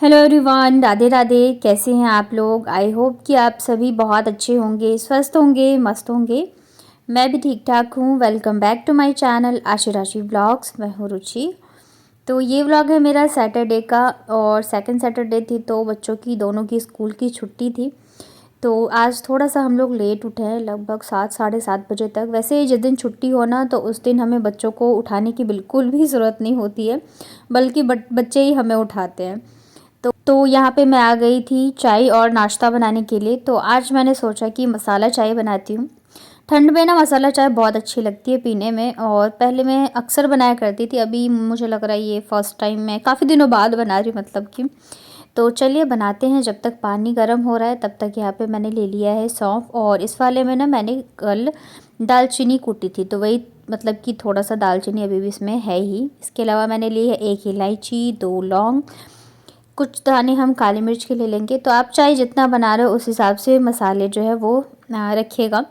Hello everyone, Radhe Radhe. कैसे हैं आप लोग? आई होप कि आप सभी बहुत अच्छे होंगे, स्वस्थ होंगे, मस्त होंगे। मैं भी ठीक ठाक हूँ। Welcome back to my channel Aashi Rashi blogs. मैं हूँ रुचि। तो ये व्लॉग है मेरा सैटरडे का, और सेकंड सैटरडे थी तो बच्चों की दोनों की स्कूल की छुट्टी थी। तो आज थोड़ा सा हम लोग लेट उठे हैं, लगभग 7 साढ़े 7 बजे तक। वैसे जिस दिन छुट्टी हो ना तो उस दिन हमें बच्चों को उठाने की बिल्कुल भी ज़रूरत नहीं होती है, बल्कि बच्चे ही हमें उठाते हैं। तो यहाँ पे मैं आ गई थी चाय और नाश्ता बनाने के लिए। तो आज मैंने सोचा कि मसाला चाय बनाती हूँ। ठंड में ना मसाला चाय बहुत अच्छी लगती है पीने में, और पहले मैं अक्सर बनाया करती थी। अभी मुझे लग रहा है ये फ़र्स्ट टाइम मैं काफ़ी दिनों बाद बना रही हूँ, मतलब कि। तो चलिए बनाते हैं। जब तक पानी गर्म हो रहा है तब तक यहाँ पे मैंने ले लिया है सौंफ, और इस वाले में ना मैंने कल दालचीनी कूटी थी, तो वही मतलब कि थोड़ा सा दालचीनी अभी भी इसमें है ही। इसके अलावा मैंने ली है 1 इलायची, 2 लौंग, कुछ दाने हम काली मिर्च के ले लेंगे। तो आप चाहे जितना बना रहे हो उस हिसाब से मसाले जो है वो रखिएगा।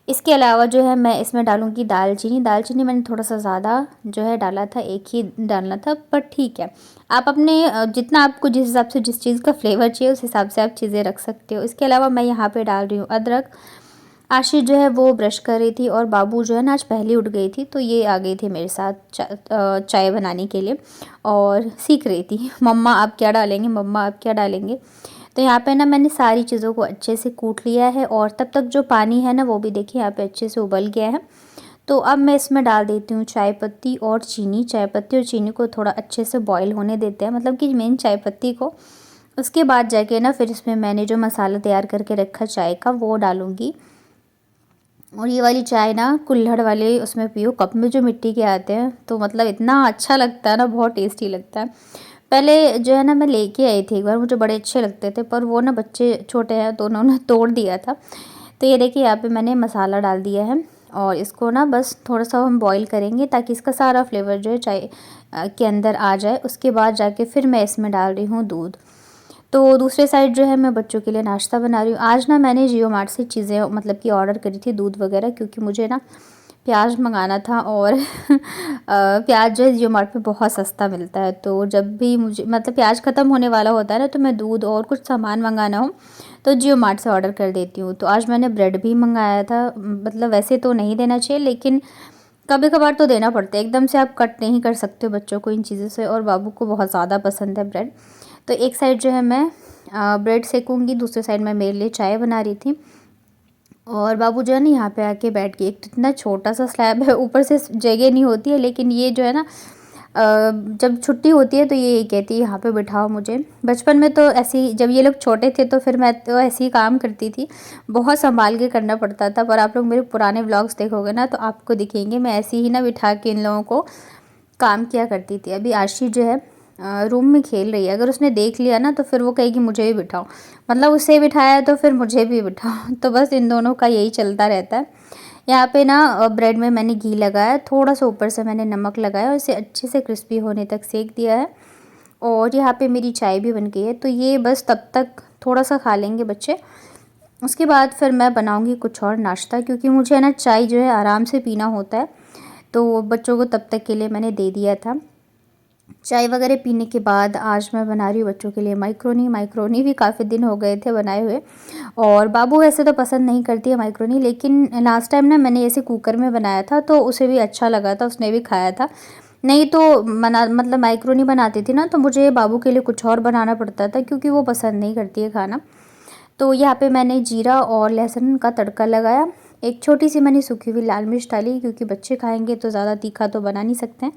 इसके अलावा जो है मैं इसमें डालूँगी दालचीनी। दालचीनी मैंने थोड़ा सा ज़्यादा जो है डाला था, एक ही डालना था, पर ठीक है। आप अपने जितना आपको जिस हिसाब से जिस चीज़ का फ्लेवर चाहिए उस हिसाब से आप चीज़ें रख सकते हो। इसके अलावा मैं यहाँ पे डाल रही हूँ अदरक। आशीष जो है वो ब्रश कर रही थी, और बाबू जो है ना आज पहले उठ गई थी, तो ये आ गई थी मेरे साथ चाय बनाने के लिए, और सीख रही थी मम्मा आप क्या डालेंगे, मम्मा आप क्या डालेंगे। तो यहाँ पे ना मैंने सारी चीज़ों को अच्छे से कूट लिया है, और तब तक जो पानी है ना वो भी देखिए यहाँ पे अच्छे से उबल गया है। तो अब मैं इसमें डाल देती हूँ चाय पत्ती और चीनी। चाय पत्ती और चीनी को थोड़ा अच्छे से बॉईल होने देते हैं, मतलब कि मेन चाय पत्ती को। उसके बाद जाके ना फिर इसमें मैंने जो मसाला तैयार करके रखा चाय का वो डालूँगी। और ये वाली चाय ना कुल्हड़ वाले उसमें पियो, कप में जो मिट्टी के आते हैं, तो मतलब इतना अच्छा लगता है ना, बहुत टेस्टी लगता है। पहले जो है ना मैं लेके आई थी एक बार, मुझे बड़े अच्छे लगते थे, पर वो ना बच्चे छोटे हैं तो उन्होंने तोड़ दिया था। तो ये देखिए यहाँ पे मैंने मसाला डाल दिया है, और इसको ना बस थोड़ा सा हम बॉईल करेंगे ताकि इसका सारा फ्लेवर जो है चाय के अंदर आ जाए। उसके बाद जाके फिर मैं इसमें डाल रही हूँ दूध। तो दूसरे साइड जो है मैं बच्चों के लिए नाश्ता बना रही हूँ। आज ना मैंने जियो मार्ट से चीज़ें मतलब कि ऑर्डर करी थी, दूध वगैरह, क्योंकि मुझे ना प्याज मंगाना था। और प्याज जो है जियो मार्ट पे बहुत सस्ता मिलता है, तो जब भी मुझे मतलब प्याज ख़त्म होने वाला होता है ना, तो मैं दूध और कुछ सामान मंगाना हो तो जियो मार्ट से ऑर्डर कर देती हूँ। तो आज मैंने ब्रेड भी मंगाया था। मतलब वैसे तो नहीं देना चाहिए, लेकिन कभी कभार तो देना पड़ता है, एकदम से आप कट नहीं कर सकते हो बच्चों को इन चीज़ों से, और बाबू को बहुत ज़्यादा पसंद है ब्रेड। तो एक साइड जो है मैं ब्रेड सेकूँगी, दूसरे साइड मैं मेरे लिए चाय बना रही थी। और बाबू जो है ना यहाँ पे आके बैठ गए। एक तो इतना छोटा सा स्लैब है, ऊपर से जगह नहीं होती है, लेकिन ये जो है ना जब छुट्टी होती है तो ये यही कहती है यहाँ पे बिठाओ मुझे। बचपन में तो ऐसे ही, जब ये लोग छोटे थे तो फिर मैं तो ऐसे ही काम करती थी, बहुत संभाल के करना पड़ता था। पर आप लोग मेरे पुराने व्लॉग्स देखोगे ना तो आपको दिखेंगे मैं ऐसे ही ना बिठा के इन लोगों को काम किया करती थी। अभी आशी जो है रूम में खेल रही है, अगर उसने देख लिया ना तो फिर वो कहेगी मुझे भी बिठाओ, मतलब उसे बिठाया है तो फिर मुझे भी बिठाओ। तो बस इन दोनों का यही चलता रहता है। यहाँ पे ना ब्रेड में मैंने घी लगाया, थोड़ा सा ऊपर से मैंने नमक लगाया, और इसे अच्छे से क्रिस्पी होने तक सेक दिया है। और यहाँ पे मेरी चाय भी बन गई है, तो ये बस तब तक थोड़ा सा खा लेंगे बच्चे। उसके बाद फिर मैं बनाऊँगी कुछ और नाश्ता, क्योंकि मुझे ना चाय जो है आराम से पीना होता है। तो बच्चों को तब तक के लिए मैंने दे दिया था। चाय वगैरह पीने के बाद आज मैं बना रही हूँ बच्चों के लिए माइक्रोनी। माइक्रोनी भी काफ़ी दिन हो गए थे बनाए हुए, और बाबू वैसे तो पसंद नहीं करती है माइक्रोनी, लेकिन लास्ट टाइम ना मैंने ऐसे कुकर में बनाया था तो उसे भी अच्छा लगा था, उसने भी खाया था। नहीं तो मतलब माइक्रोनी बनाती थी ना तो मुझे बाबू के लिए कुछ और बनाना पड़ता था, क्योंकि वो पसंद नहीं करती है खाना। तो यहाँ पे मैंने जीरा और लहसुन का तड़का लगाया। एक छोटी सी मैंने सूखी हुई लाल मिर्च डाली, क्योंकि बच्चे खाएंगे तो ज़्यादा तीखा तो बना नहीं सकते हैं।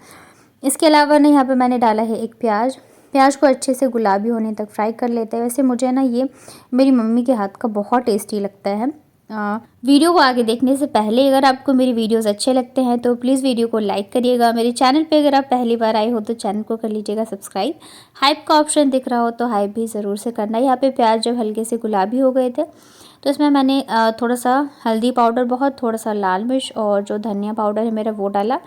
इसके अलावा ना यहाँ पे मैंने डाला है एक प्याज। प्याज को अच्छे से गुलाबी होने तक फ्राई कर लेते हैं। वैसे मुझे ना ये मेरी मम्मी के हाथ का बहुत टेस्टी लगता है। वीडियो को आगे देखने से पहले अगर आपको मेरी वीडियोस अच्छे लगते हैं तो प्लीज़ वीडियो को लाइक करिएगा। मेरे चैनल पे अगर आप पहली बार आए हो तो चैनल को कर लीजिएगा सब्सक्राइब। हाइप का ऑप्शन दिख रहा हो तो हाइप भी ज़रूर से करना। यहाँ पे प्याज जब हल्के से गुलाबी हो गए थे तो इसमें मैंने थोड़ा सा हल्दी पाउडर, बहुत थोड़ा सा लाल मिर्च, और जो धनिया पाउडर है मेरा वो डाला।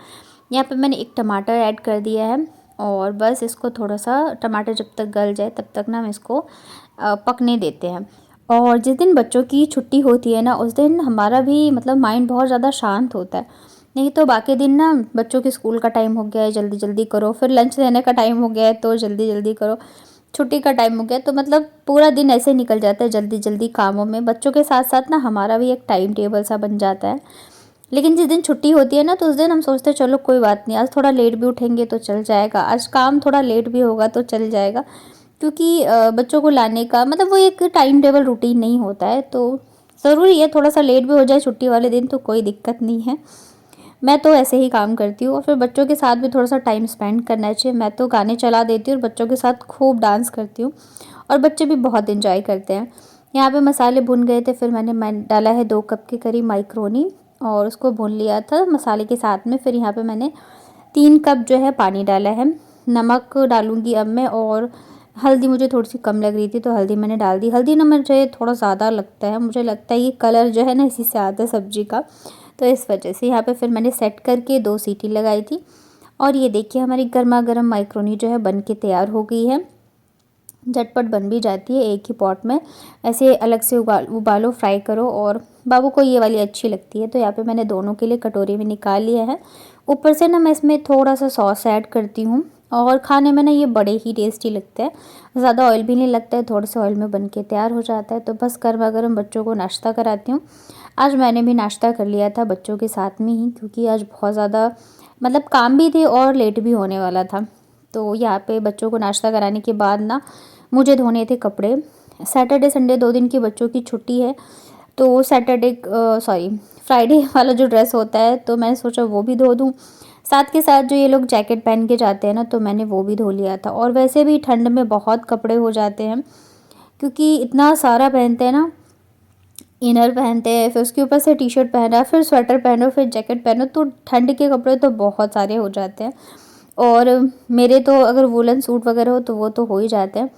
यहाँ पे मैंने एक टमाटर ऐड कर दिया है, और बस इसको थोड़ा सा टमाटर जब तक गल जाए तब तक ना हम इसको पकने देते हैं। और जिस दिन बच्चों की छुट्टी होती है ना उस दिन हमारा भी मतलब माइंड बहुत ज़्यादा शांत होता है। नहीं तो बाकी दिन ना बच्चों के स्कूल का टाइम हो गया है, जल्दी जल्दी करो, फिर लंच देने का टाइम हो गया है तो जल्दी जल्दी करो। छुट्टी का टाइम हो गया, तो मतलब पूरा दिन ऐसे निकल जाता है जल्दी जल्दी कामों में। बच्चों के साथ साथ ना हमारा भी एक टाइम टेबल सा बन जाता है। लेकिन जिस दिन छुट्टी होती है ना, तो उस दिन हम सोचते हैं चलो कोई बात नहीं, आज थोड़ा लेट भी उठेंगे तो चल जाएगा, आज काम थोड़ा लेट भी होगा तो चल जाएगा। क्योंकि बच्चों को लाने का मतलब वो एक टाइम टेबल रूटीन नहीं होता है, तो ज़रूरी है थोड़ा सा लेट भी हो जाए छुट्टी वाले दिन तो कोई दिक्कत नहीं है। मैं तो ऐसे ही काम करती हूँ, और फिर बच्चों के साथ भी थोड़ा सा टाइम स्पेंड करना चाहिए। मैं तो गाने चला देती हूँ और बच्चों के साथ खूब डांस करती हूँ, और बच्चे भी बहुत इन्जॉय करते हैं। यहाँ पे मसाले भुन गए थे, फिर मैंने डाला है 2 कप के करीब माइक्रोनी, और उसको भून लिया था मसाले के साथ में। फिर यहाँ पे मैंने 3 कप जो है पानी डाला है। नमक डालूँगी अब मैं, और हल्दी मुझे थोड़ी सी कम लग रही थी तो हल्दी मैंने डाल दी। हल्दी ना मुझे थोड़ा ज़्यादा लगता है, मुझे लगता है ये कलर जो है ना इसी से आता है सब्ज़ी का, तो इस वजह से। यहाँ पे फिर मैंने सेट करके 2 सीटी लगाई थी, और ये देखिए हमारी गर्मा गर्म माइक्रोनी जो है बन के तैयार हो गई है। झटपट बन भी जाती है एक ही पॉट में। ऐसे अलग से उबालो, फ्राई करो, और बाबू को ये वाली अच्छी लगती है। तो यहाँ पे मैंने दोनों के लिए कटोरी में निकाल लिया है। ऊपर से ना मैं इसमें थोड़ा सा सॉस ऐड करती हूँ, और खाने में ना ये बड़े ही टेस्टी लगते हैं। ज़्यादा ऑयल भी नहीं लगता है, थोड़े से ऑयल में बन के तैयार हो जाता है। तो बस गर्मा गर्म बच्चों को नाश्ता कराती हूँ। आज मैंने भी नाश्ता कर लिया था बच्चों के साथ में ही, क्योंकि आज बहुत ज़्यादा मतलब काम भी थे और लेट भी होने वाला था। तो यहाँ पे बच्चों को नाश्ता कराने के बाद ना मुझे धोने थे कपड़े। सैटरडे संडे 2 दिन की बच्चों की छुट्टी है, तो फ्राइडे वाला जो ड्रेस होता है तो मैंने सोचा वो भी धो दूँ। साथ के साथ जो ये लोग जैकेट पहन के जाते हैं ना, तो मैंने वो भी धो लिया था। और वैसे भी ठंड में बहुत कपड़े हो जाते हैं, क्योंकि इतना सारा पहनते हैं ना, इनर पहनते हैं, फिर उसके ऊपर से टी शर्ट पहना, फिर स्वेटर पहनो, फिर जैकेट पहनो, तो ठंड के कपड़े तो बहुत सारे हो जाते हैं। और मेरे तो अगर वुलन सूट वगैरह हो तो वो तो हो ही जाते हैं।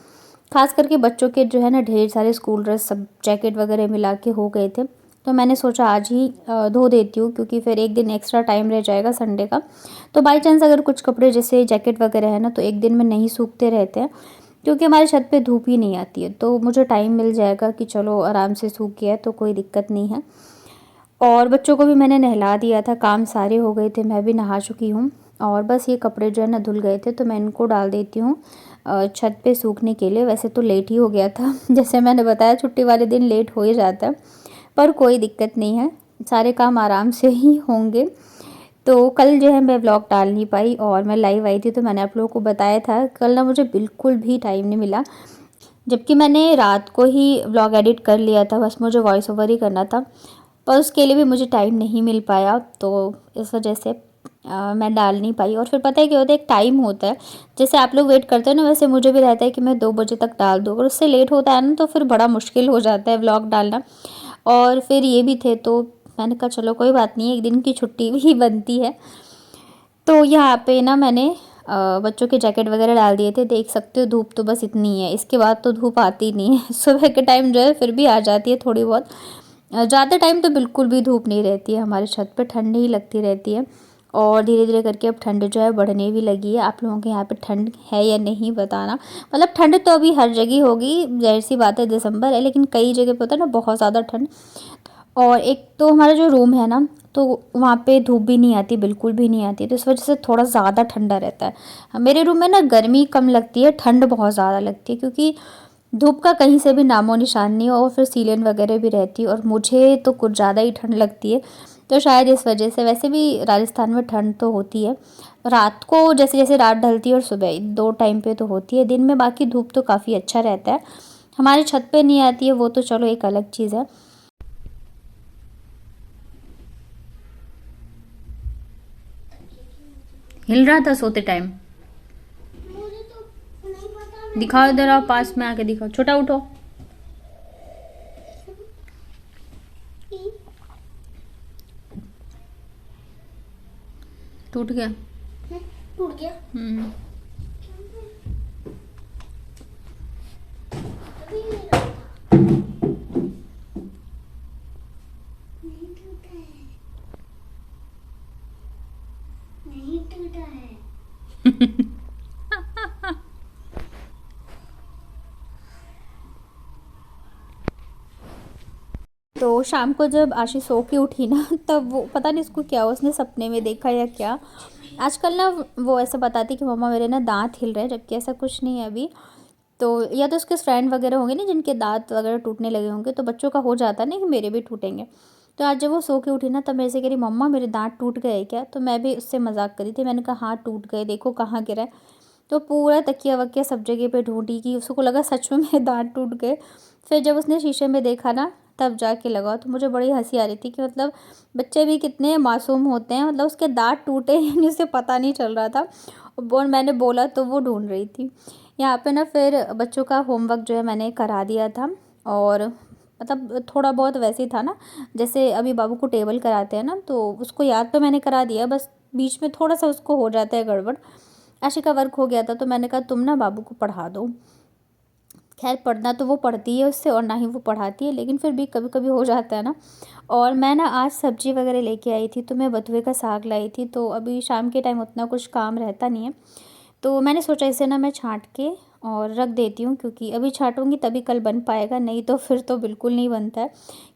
खास करके बच्चों के जो है ना ढेर सारे स्कूल ड्रेस सब जैकेट वगैरह मिला के हो गए थे, तो मैंने सोचा आज ही धो देती हूँ, क्योंकि फिर एक दिन एक्स्ट्रा टाइम रह जाएगा संडे का। तो बाई चांस अगर कुछ कपड़े जैसे जैकेट वगैरह है ना, तो एक दिन में नहीं सूखते रहते हैं, क्योंकि हमारे छत पे धूप ही नहीं आती है, तो मुझे टाइम मिल जाएगा कि चलो आराम से सूख गया है तो कोई दिक्कत नहीं है। और बच्चों को भी मैंने नहला दिया था, काम सारे हो गए थे, मैं भी नहा चुकी हूँ। और बस ये कपड़े जो है ना धुल गए थे, तो मैं इनको डाल देती हूँ छत पे सूखने के लिए। वैसे तो लेट ही हो गया था जैसे मैंने बताया छुट्टी वाले दिन लेट हो ही जाता है, पर कोई दिक्कत नहीं है, सारे काम आराम से ही होंगे। तो कल जो है मैं व्लॉग डाल नहीं पाई, और मैं लाइव आई थी तो मैंने आप लोगों को बताया था, कल ना मुझे बिल्कुल भी टाइम नहीं मिला, जबकि मैंने रात को ही व्लॉग एडिट कर लिया था, बस मुझे वॉइस ओवर ही करना था, पर उसके लिए भी मुझे टाइम नहीं मिल पाया। तो इस वजह से मैं डाल नहीं पाई। और फिर पता है क्या होता है, एक टाइम होता है, जैसे आप लोग वेट करते हो ना, वैसे मुझे भी रहता है कि मैं 2 बजे तक डाल दूँ। अगर उससे लेट होता है ना तो फिर बड़ा मुश्किल हो जाता है व्लॉग डालना। और फिर ये भी थे, तो मैंने कहा चलो कोई बात नहीं, एक दिन की छुट्टी भी बनती है। तो यहाँ पे ना मैंने बच्चों के जैकेट वगैरह डाल दिए थे। देख सकते हो धूप तो बस इतनी है, इसके बाद तो धूप आती नहीं है सुबह के टाइम जो है फिर भी आ जाती है थोड़ी बहुत। ज़्यादा टाइम तो बिल्कुल भी धूप नहीं रहती है हमारे छत पे, ठंड ही लगती रहती है। और धीरे धीरे करके अब ठंड जो है बढ़ने भी लगी है। आप लोगों के यहाँ पे ठंड है या नहीं बताना। मतलब ठंड तो अभी हर जगह होगी, ज़ाहिर सी बात है दिसंबर है, लेकिन कई जगह पे होता है ना बहुत ज़्यादा ठंड। और एक तो हमारा जो रूम है ना, तो वहाँ पे धूप भी नहीं आती, बिल्कुल भी नहीं आती, तो इस वजह से थोड़ा ज़्यादा ठंडा रहता है। मेरे रूम में ना गर्मी कम लगती है, ठंड बहुत ज़्यादा लगती है, क्योंकि धूप का कहीं से भी नामो निशान नहीं है, और फिर सीलन वगैरह भी रहती है, और मुझे तो कुछ ज़्यादा ही ठंड लगती है, तो शायद इस वजह से। वैसे भी राजस्थान में ठंड तो होती है रात को, जैसे जैसे रात ढलती है, और सुबह 2 टाइम पे तो होती है, दिन में बाकी धूप तो काफ़ी अच्छा रहता है। हमारे छत पे नहीं आती है वो तो चलो एक अलग चीज़ है। हिल रहा था सोते टाइम। मुझे तो नहीं पता। दिखाओ इधर, आओ पास में आके दिखाओ, छोटा उठो। टूट गया। टूट गया। अभी नहीं रहा था। नहीं टूटा है, नहीं टूटा है। तो शाम को जब आशी सो के उठी ना, तब वो पता नहीं उसको क्या, उसने सपने में देखा या क्या। आजकल ना वो ऐसा बताती कि मम्मा मेरे ना दांत हिल रहे हैं, जबकि ऐसा कुछ नहीं है अभी। तो या तो उसके फ्रेंड वगैरह होंगे ना जिनके दांत वगैरह टूटने लगे होंगे, तो बच्चों का हो जाता है ना कि मेरे भी टूटेंगे। तो आज जब वो सो के उठी ना, तब मेरे से कह रही मम्मा मेरे दांत टूट गए क्या। तो मैं भी उससे मजाक करी थी, मैंने कहा हाँ टूट गए, देखो कहाँ गिरा है। तो पूरा तकिया वकिया सब जगह पे ढूंढी कि उसको लगा सच में मेरे दांत टूट गए। फिर जब उसने शीशे में देखा ना, तब जाके लगा। तो मुझे बड़ी हंसी आ रही थी कि मतलब बच्चे भी कितने मासूम होते हैं, मतलब उसके दांत टूटे यानी उसे पता नहीं चल रहा था। और मैंने बोला तो वो ढूंढ रही थी। यहाँ पे ना फिर बच्चों का होमवर्क जो है मैंने करा दिया था। और मतलब थोड़ा बहुत वैसे ही था ना, जैसे अभी बाबू को टेबल कराते हैं ना, तो उसको याद तो मैंने करा दिया, बस बीच में थोड़ा सा उसको हो जाता है गड़बड़। आशी का वर्क हो गया था, तो मैंने कहा तुम ना बाबू को पढ़ा दो। खैर पढ़ना तो वो पढ़ती है उससे, और ना ही वो पढ़ाती है, लेकिन फिर भी कभी कभी हो जाता है ना। और मैं ना आज सब्जी वगैरह लेके आई थी, तो मैं बथुए का साग लाई थी। तो अभी शाम के टाइम उतना कुछ काम रहता नहीं है, तो मैंने सोचा इसे ना मैं छांट के और रख देती हूँ, क्योंकि अभी छांटूंगी तभी कल बन पाएगा, नहीं तो फिर तो बिल्कुल नहीं बनता है।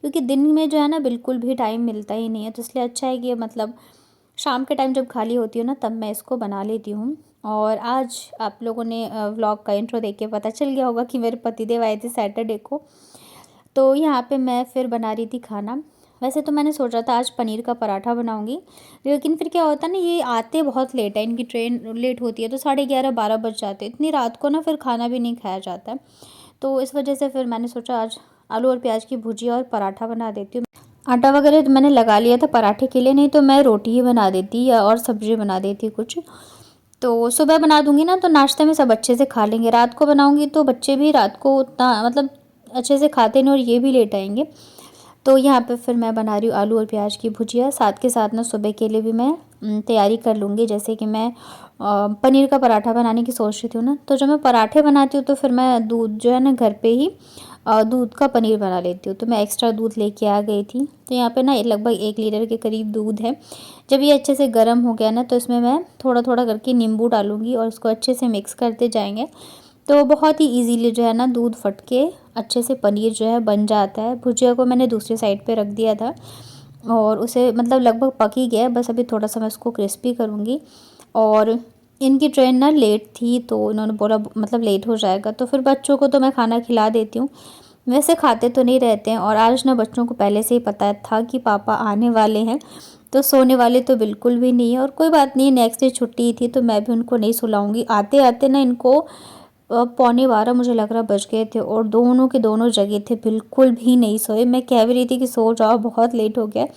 क्योंकि दिन में जो है ना बिल्कुल भी टाइम मिलता ही नहीं है, तो इसलिए अच्छा है कि मतलब शाम के टाइम जब खाली होती हूँ ना, तब मैं इसको बना लेती हूँ। और आज आप लोगों ने व्लॉग का इंट्रो देख के पता चल गया होगा कि मेरे पतिदेव आए थे सैटरडे को। तो यहाँ पे मैं फिर बना रही थी खाना। वैसे तो मैंने सोचा था आज पनीर का पराठा बनाऊंगी, लेकिन फिर क्या होता है ना, ये आते बहुत लेट है, इनकी ट्रेन लेट होती है, तो 11:30-12 बज जाते हैं। इतनी रात को ना फिर खाना भी नहीं खाया जाता है। तो इस वजह से फिर मैंने सोचा आज आलू और प्याज की भुजिया और पराठा बना देती हूँ। आटा वगैरह तो मैंने लगा लिया था पराठे के लिए, नहीं तो मैं रोटी ही बना देती या और सब्जी बना देती कुछ। तो सुबह बना दूंगी ना, तो नाश्ते में सब अच्छे से खा लेंगे। रात को बनाऊंगी तो बच्चे भी रात को उतना मतलब अच्छे से खाते नहीं, और ये भी लेट आएंगे। तो यहाँ पे फिर मैं बना रही हूँ आलू और प्याज की भुजिया। साथ के साथ ना सुबह के लिए भी मैं तैयारी कर लूँगी, जैसे कि मैं पनीर का पराठा बनाने की सोच रही थी ना। तो जब मैं पराठे बनाती हूँ तो फिर मैं दूध जो है ना घर पे ही दूध का पनीर बना लेती हूँ। तो मैं एक्स्ट्रा दूध लेके आ गई थी। तो यहाँ पे ना लगभग 1 लीटर के करीब दूध है। जब ये अच्छे से गर्म हो गया ना, तो इसमें मैं थोड़ा थोड़ा करके नींबू डालूँगी और उसको अच्छे से मिक्स करते जाएंगे। तो बहुत ही इजीली जो है ना दूध फट के अच्छे से पनीर जो है बन जाता है। भुजिया को मैंने दूसरी साइड पे रख दिया था, और उसे मतलब लगभग पक ही गया है, बस अभी थोड़ा सा मैं उसको क्रिस्पी करूँगी। और इनकी ट्रेन ना लेट थी, तो इन्होंने बोला मतलब लेट हो जाएगा, तो फिर बच्चों को तो मैं खाना खिला देती हूँ। वैसे खाते तो नहीं रहते हैं, और आज ना बच्चों को पहले से ही पता था कि पापा आने वाले हैं, तो सोने वाले तो बिल्कुल भी नहीं है। और कोई बात नहीं, नेक्स्ट डे छुट्टी थी तो मैं भी उनको नहीं सुलाऊंगी। आते आते ना इनको 11:15 मुझे लग रहा बज गए थे, और दोनों के दोनों जगह थे, बिल्कुल भी नहीं सोए। मैं कह भी रही थी कि सो जाओ बहुत लेट हो गया,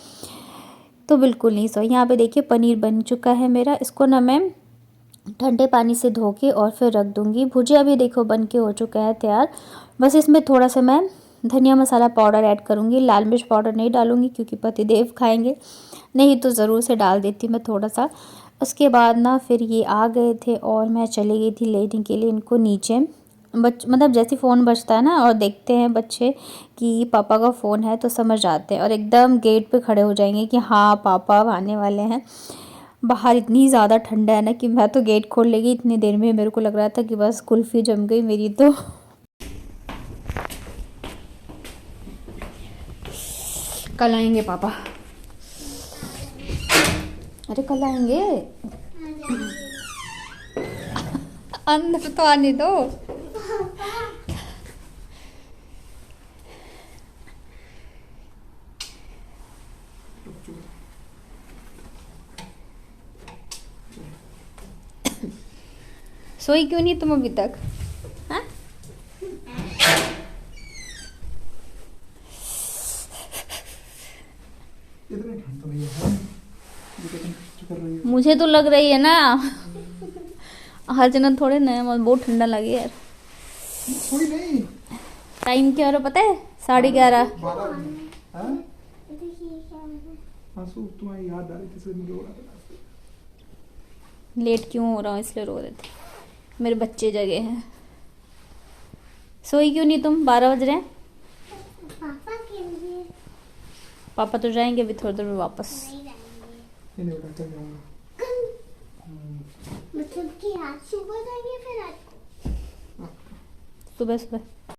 तो बिल्कुल नहीं सोए। यहाँ पे देखिए पनीर बन चुका है मेरा। इसको ना मैं ठंडे पानी से धो के और फिर रख दूँगी। भुजिया भी देखो बन के हो चुका है तैयार। बस इसमें थोड़ा सा मैं धनिया मसाला पाउडर ऐड करूँगी, लाल मिर्च पाउडर नहीं डालूँगी क्योंकि पतिदेव खाएंगे, नहीं तो ज़रूर से डाल देती मैं थोड़ा सा। उसके बाद ना फिर ये आ गए थे, और मैं चली गई थी लेने के लिए इनको नीचे। मतलब जैसे फ़ोन बजता है ना और देखते हैं बच्चे कि पापा का फ़ोन है, तो समझ जाते हैं और एकदम गेट पे खड़े हो जाएंगे कि हाँ पापा आने वाले हैं। बाहर इतनी ज़्यादा ठंडा है ना कि मैं तो गेट खोल लेगी इतनी देर में, मेरे को लग रहा था कि बस कुल्फ़ी जम गई मेरी तो। कल आएंगे पापा। अरे कल आएंगे, अंदर तो आने दो। सोई क्यों नहीं तुम अभी तक? हाँ? मुझे तो लग रही है ना, हर जन थोड़े ना, बहुत ठंडा लगे यार। टाइम क्या हो रहा पता है? 11:30। लेट क्यों हो रहा हूँ इसलिए रो रहे थे, मेरे बच्चे जगे हैं। सोई क्यों नहीं तुम? 12 बज रहे हैं। पापा के लिए पापा तो जाएंगे अभी थोड़ी देर में वापस। नहीं जाएंगे। मतलब कि आज सुबह जाएंगे फिर आज सुबह सुबह